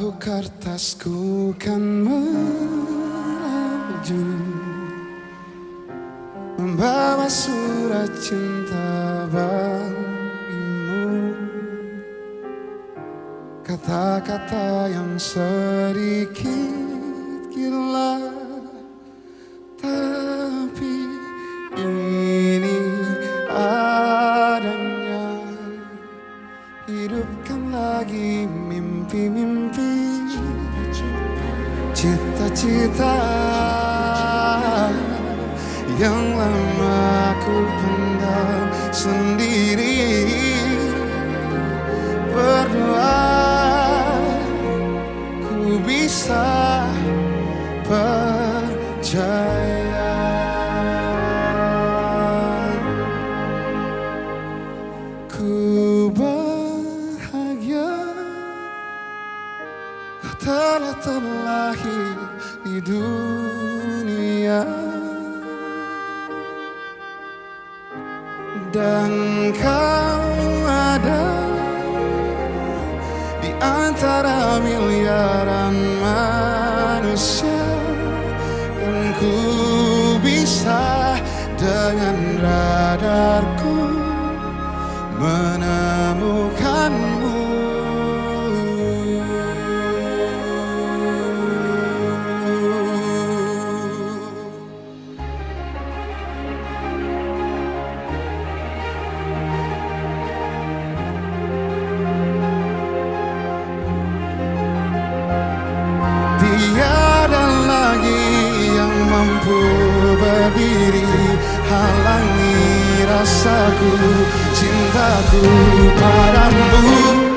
Perahu kertasku kan melaju, membawa surat cinta bagimu. Kata-kata yang sedikit gila, tapi ini adanya. Hidupkan lagi mimpi-mimpi, cita-cita yang lama ku pendam sendiri. Berdoa ku bisa percaya. Ku bahagia kau telah terlahir di dunia, dan kau ada di antara miliaran manusia, dan ku bisa dengan radarku menemukanmu. Tiada lagi yang mampu berdiri halangi rasaku, cintaku padamu.